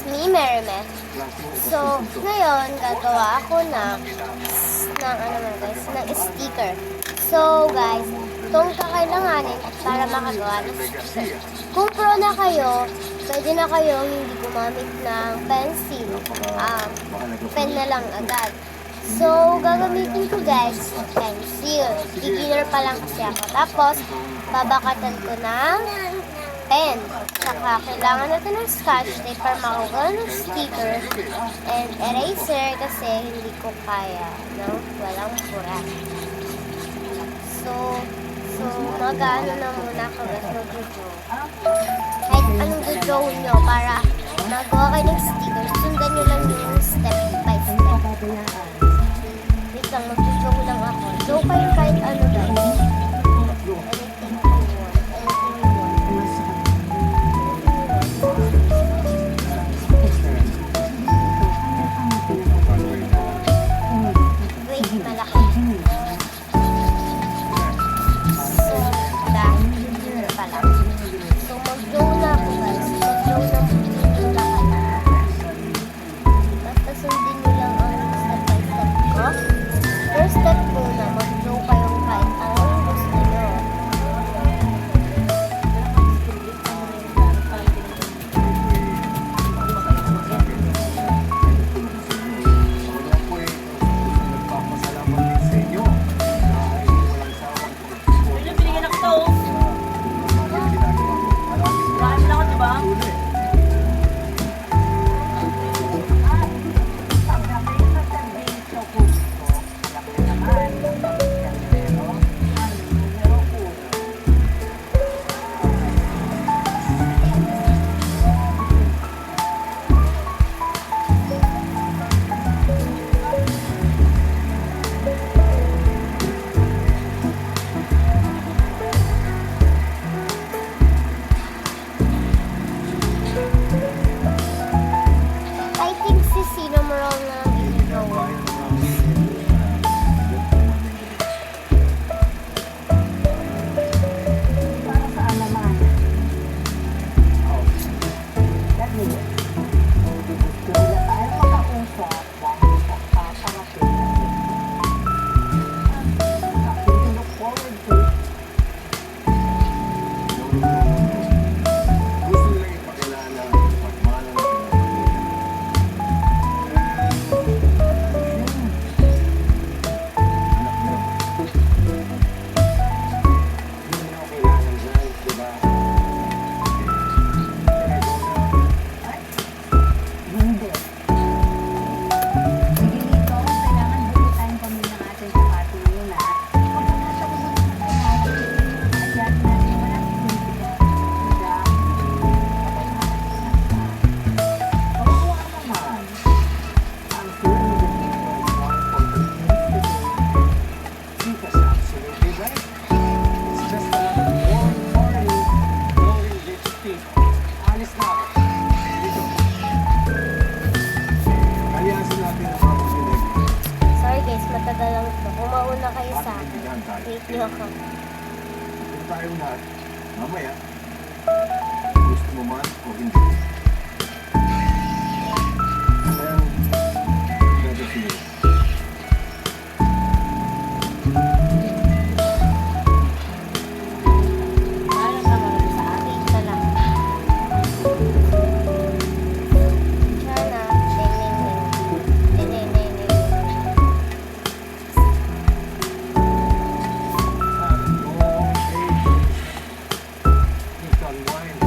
me, Merime. So, ngayon, gagawa ako ng sticker. So, guys, itong kakailanganin para makagawa ng sticker. Kung pro na kayo, pwede na kayo hindi gumamit ng pencil. Pen na lang agad. So, gagamitin ko guys, pencil. Beginner pa lang kasi ako. Tapos, babakatan ko ng pen. Saka, kailangan natin ng scotch tape para makakuha ng sticker and eraser kasi hindi ko kaya ng walang burat. So, mag-ano na muna ako guys, mag-draw. Kahit anong draw nyo para magawa kayo ng sticker, sundan nyo lang yung step by step. Wait lang, mag-draw lang ako. Draw kayo kahit ano guys. Anything you want. Anything you want. Wait, malaki. So, dahil pala. So, mag-draw na ako guys. Mag-draw na kayo. Basta sundin nyo lang ang step by step ko. First step muna, mag-draw kayong kahit anong gusto nyo. I think si Sino Morong na i-draw. Para saan naman? Gusto nila tayo makausap dahil sa paparating natin. We look forward to Gusto nila ipakilala ang pagmana ng hindi. Sige dito, kailangan bulitan kami ng ating kapatid muna. Kung nasa ubos natin natin, ayatin natin wala kawawa naman. I'm sure you can make one important thing today. Tita's absolutely right. It's just another warm party, boring lipstick. Alis na ako. Dito. Aliasin natin ang mga pinig. Sorry guys, matagal lang ito. Kung mauna kayo sa akin, Pagpipilihan tayo. wait nyo ako. Kung tayong lahat, mamaya, gusto mo man o hindi. And, never feel. Para naman sa akin. Wait na lang. Sana, ding, ding, ding. Long ages. Keep unwind.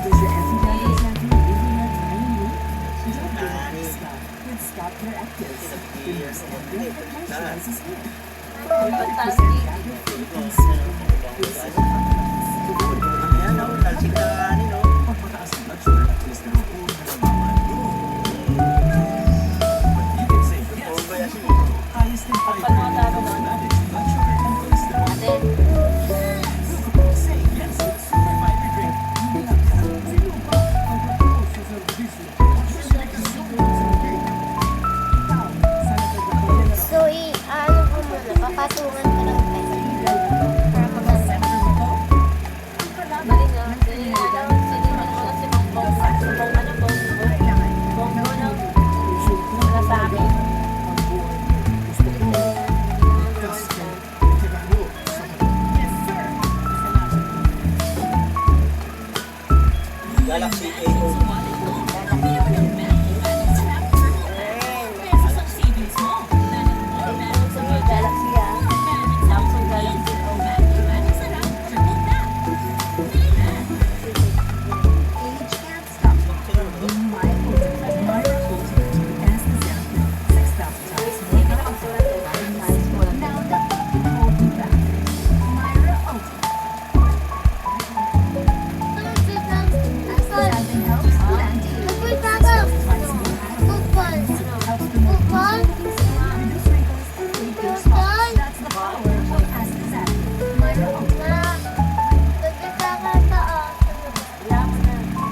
Does your Auntie Janice have you using that tiny room? Don't get this stuff with Scott Care Actives. The most organic that moisturizes hair. 100% fabric-free and sweet. With 7 components. Ayan, oh, lasing na kanin, oh. Pagpataas ng blood sugar at cholesterol na namamanyo. But you can say yes. Oh, ba yan? Highest in fiber and helps manage blood sugar and cholesterol. Say yes with Super Fiber Drink. Sino ba ang matuos sa serbisyo? Just because super sa cake. Ikaw, Senator Gabriela So, ano ko muna, papatungan ko ng pen. Para maganda. Senator Bato, ang kalaban ng Trinidad Galaxy A02. Galaxy Age can't stop. My ultimate, Myra Ultimate, as the sample, 6,000 times more powerful. Now nothing can hold me back. Myra Ultimate. Something helps with anti-aging. Twice more powerful. Helps promote reduce wrinkles and fade age spots. That's the power of Astaxanthin. Myra Ultimate.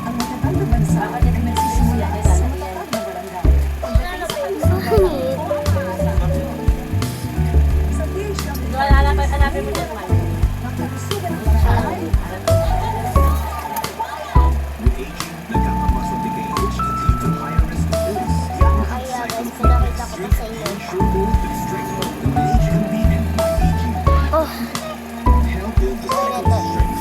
Ang matatag na bansa ay nagsisimula sa matatag na barangay. Sa DHW, nakalusugan ang barangay. With aging, nagkakamuscle decay which can lead to higher risk of illness. Kaya guys, pinakita ko pa sa inyo. Ensure both with strength of age convenient by aging. Oh, Help build the cycle of strength.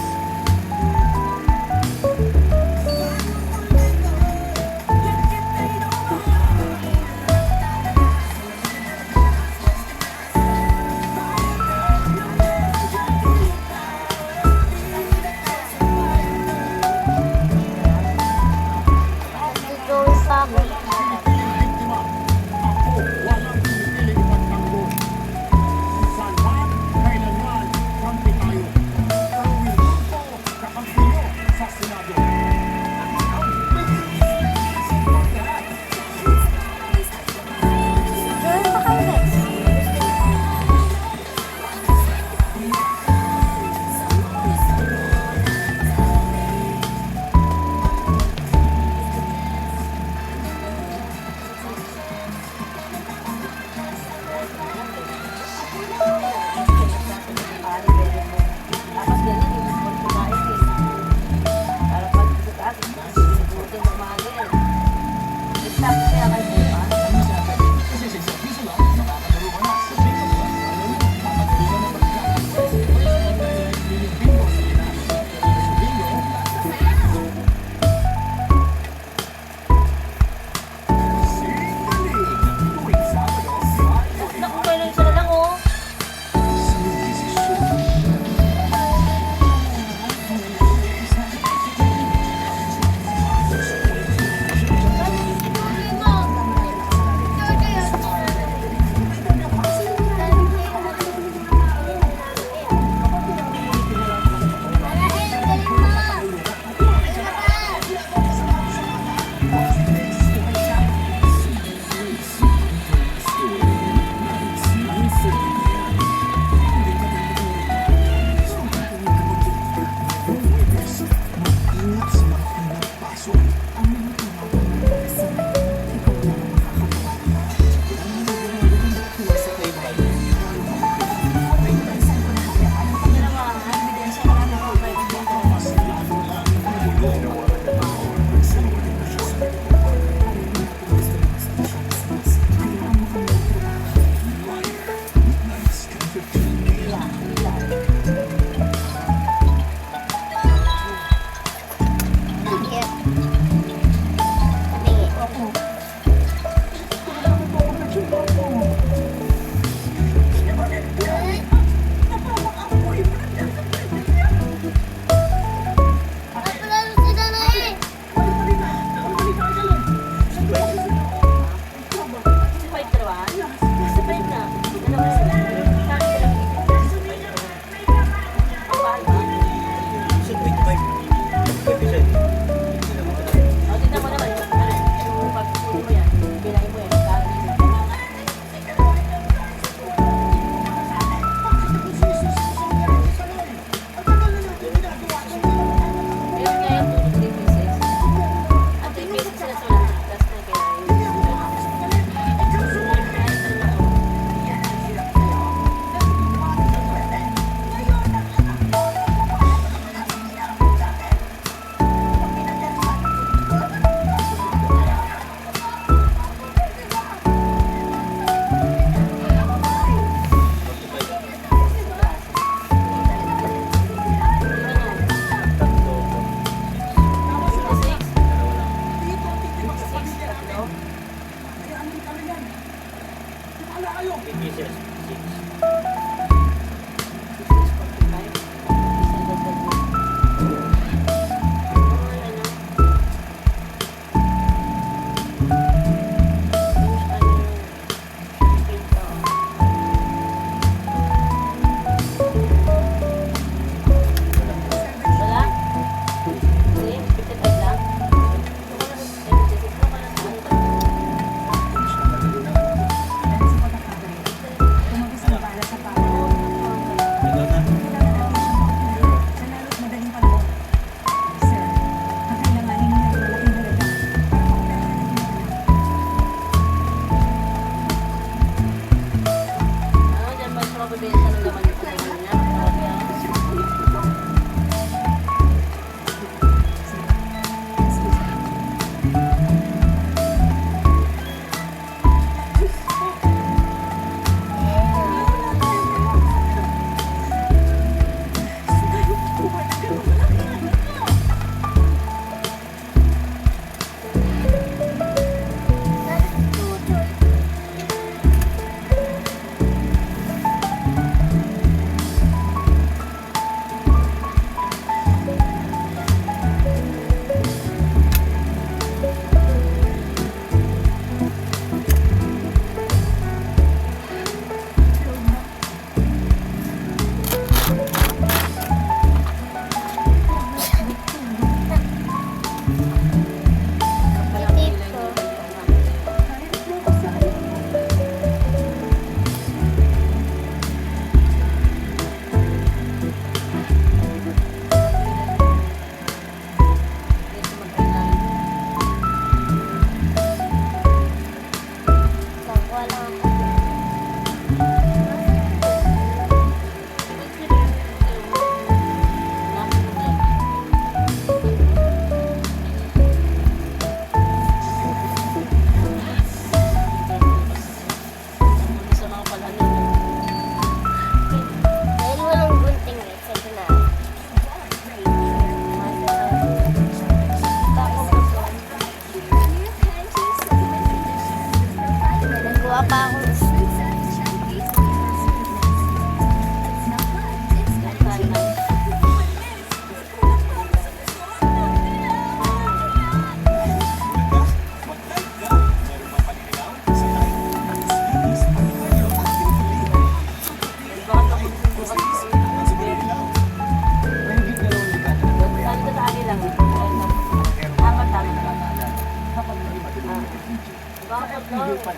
drawing pa ako. Ako, walang pinipiling ipagtanggol. Kung saan man, kailanman, kampi tayo.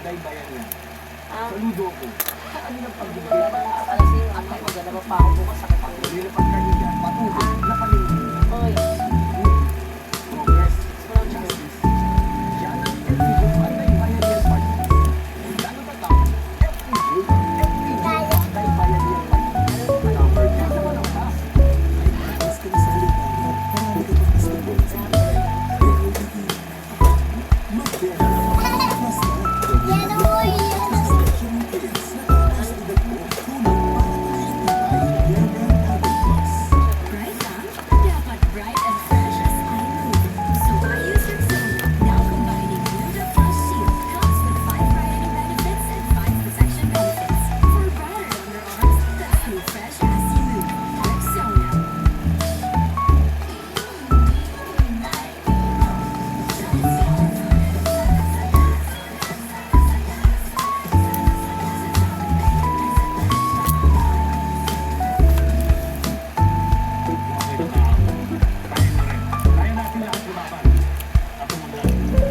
Daybayan yan. Ah, Saludo ko. Kanilang pagbibigay. kasi ako magdala pa ako bukas sa kapatid. Kanila pag kanila, patuloy na paninigin. Hoy, Progress, justice. Yan ang everyday ang Daybayan yan party. Ano ba tao? Everyday Daybayan yan party. Number 2 naman ang task. Mas ka na sa lipan, marami ka pang basketball sa buhay. Pero hindi. Mag-pera na mas na. Yan o, Special kids na tama sa edad mo. Tulong para tuloy ang tibay. Yan ang Adult Plus. Bright lang, dapat bright and fresh as I move. So I use Rexona. Now combining Gluta Plus Shield comes with 5 brightening benefits and 5 protection benefits. For brighter underarms, that's new fresh as you move. Rexona. Kaya natin lahat lumaban. Ako muna.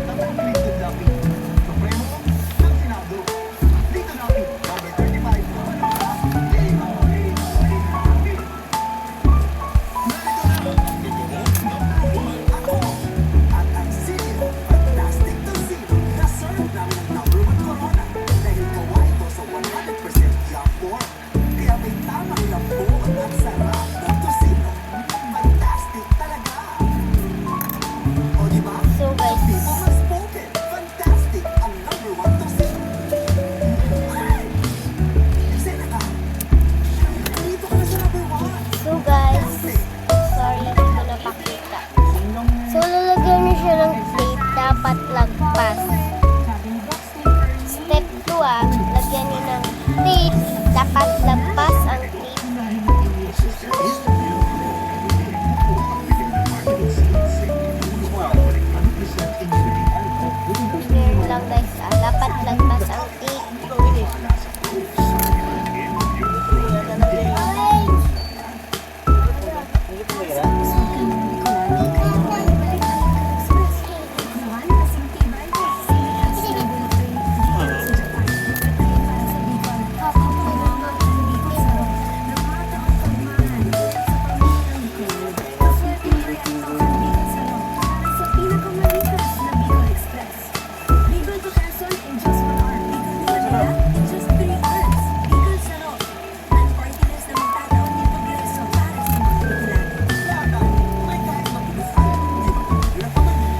Tatanggalin din namin. Supremo ng Senado. Dito namin, number 35. Ako at ang Zero Fantastic to Zero na serve namin ang number 1 Corona dahil gawa ito sa 100% young pork. Kaya may tamang lambot at sarap ng tocino. Fantastic talaga! O diba? So guys, People have spoken. Fantastic ang number 1 tocino. Ay! Sena ka? Dito ka na sa number 1. so guys, sorry, hindi ko napakita. So, lalagyan niyo siya ng tape, dapat lagpas. Step 2 lagyan niyo ng tape, dapat lagpas ang tape. Ganyan lang guys, dapat lagpas ang tape.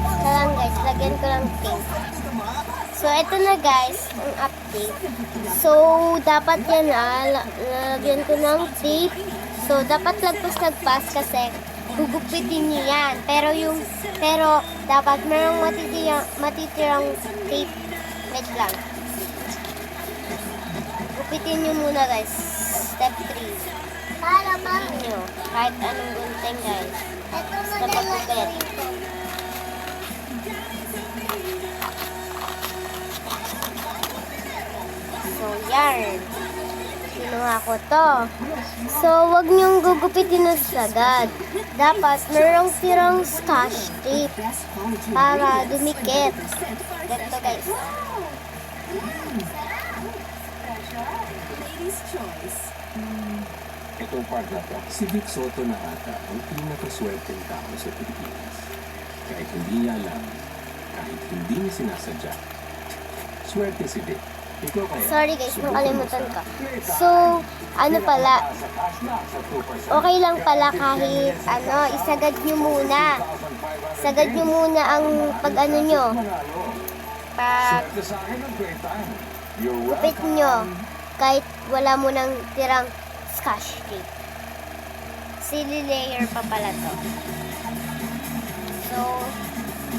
Ito lang guys, lagyan ko lang tape. So, ito na guys, ang update. So, dapat yan lalagyan ko ng tape. So, dapat lagpas kasi gugupitin niyo yan. Pero dapat merong matitirang tape. Wait lang. Gupitin niyo muna guys. Step 3. Para ba? Nyo, kahit anong gunting guys. Basta pagkupit. So, yan. Kinuha ko to. So, wag niyong gugupitin na sagad. Dapat merong tirang scotch tape para dumikit. Ganito guys. Ladies' choice. Itong part na to, si Vic Soto na ata ang pinakaswerteng tao sa Pilipinas. Kahit hindi niya alam, kahit hindi niya sinasadya. Swerte si Vic. Ikaw kaya? Sorry guys, nakalimutan ko. So, ano pala, okay lang pala kahit isagad nyo muna. Sagad nyo muna ang pag-ano nyo. Pag Swerte sa akin ang kwenta. gupit nyo. Kahit wala mo nang tirang scotch tape. Sili-layer pa pala to.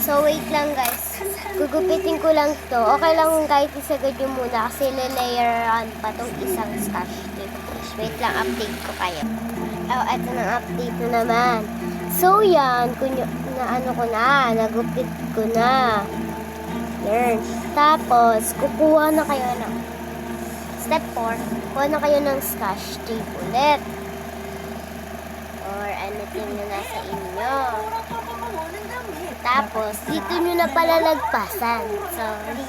So wait lang guys. Gugupitin ko lang to. Okay lang kahit isagad nyo muna kasi lalayeran pa tong isang scotch tape. Wait lang, update ko kayo. Oh, eto na update na naman. So yan, nagupit ko na. Yan. Tapos, kukuha na kayo ng step 4, kuha na kayo ng scotch tape ulit. Or anything na nasa inyo. Mura pa pa mo ng damit. Tapos, dito nyo na palalagpasan. Sorry.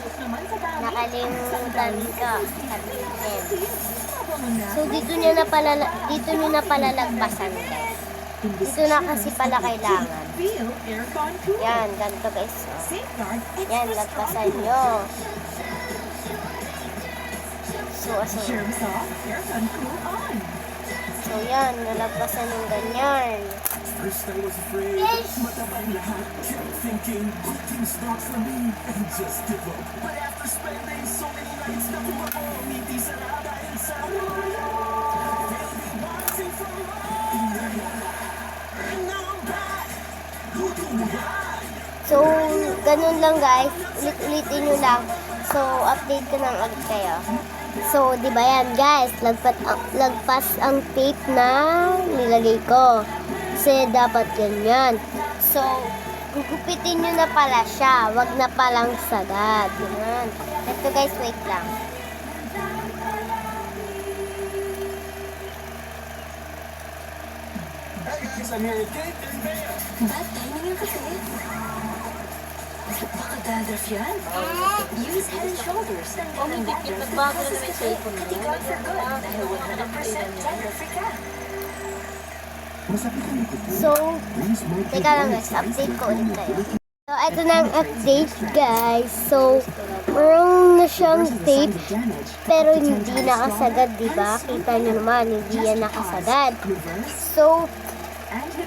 Nakalimutan ko. Sabihin. So, dito nyo na palalagpasan, guys. Dito na kasi pala kailangan. Feel aircon cool. Yan, ganito guys. Oh. Safeguard Yan, extra lagpasan strong nyo. So, Germs off, aircon cool on. So, yan, nalagpasan ng ganyan. First I was afraid, matabang lahat. Kept thinking, good things not for me, and just give up. But after spending so many nights na kumako, ngiti sarada inside. They'll be watching from and now I'm back. So, ganun lang guys. Ulit-ulitin nyo lang. So, update ko ng ulit kayo. So, di ba yan guys? Lagpas ang tape na nilagay ko. Kasi dapat ganyan. So, gugupitin nyo na pala siya. Wag na palang sagad. Ganun. Ito guys, wait lang. Hey guys, I'm here with Kate and Bea. Bad timing yung kasi. Baka dandruff yan. Use Head and Shoulders. Oh, may tikit. Nagbago na naman yung cellphone mo. Take out for good. Dahil 100% dandruff-free ka. Masakit ang likod ko. So, Please make teka lang guys. Update ko ulit kayo. So, ito na ang update guys. So, meron na siyang tape pero hindi nakasagad, diba? Kita nyo naman, hindi yan nakasagad. So,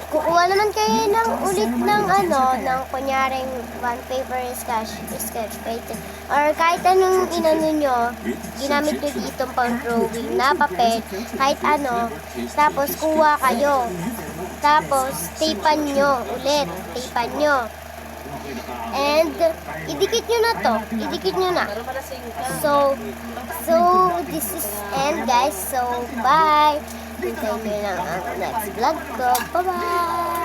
kukuha naman kayo ng ulit ng ng kunyaring one paper sketch paper. Or kahit anong inano nyo, ginamit nyo ditong pang drawing na papel, kahit ano, tapos kuha kayo. Tapos, tapan nyo ulit, tapan nyo. And, idikit nyo na to. Idikit nyo na. Para malasing ka. So, this is end guys. So, bye. Hintayin nyo lang ang next vlog ko. Bye-bye.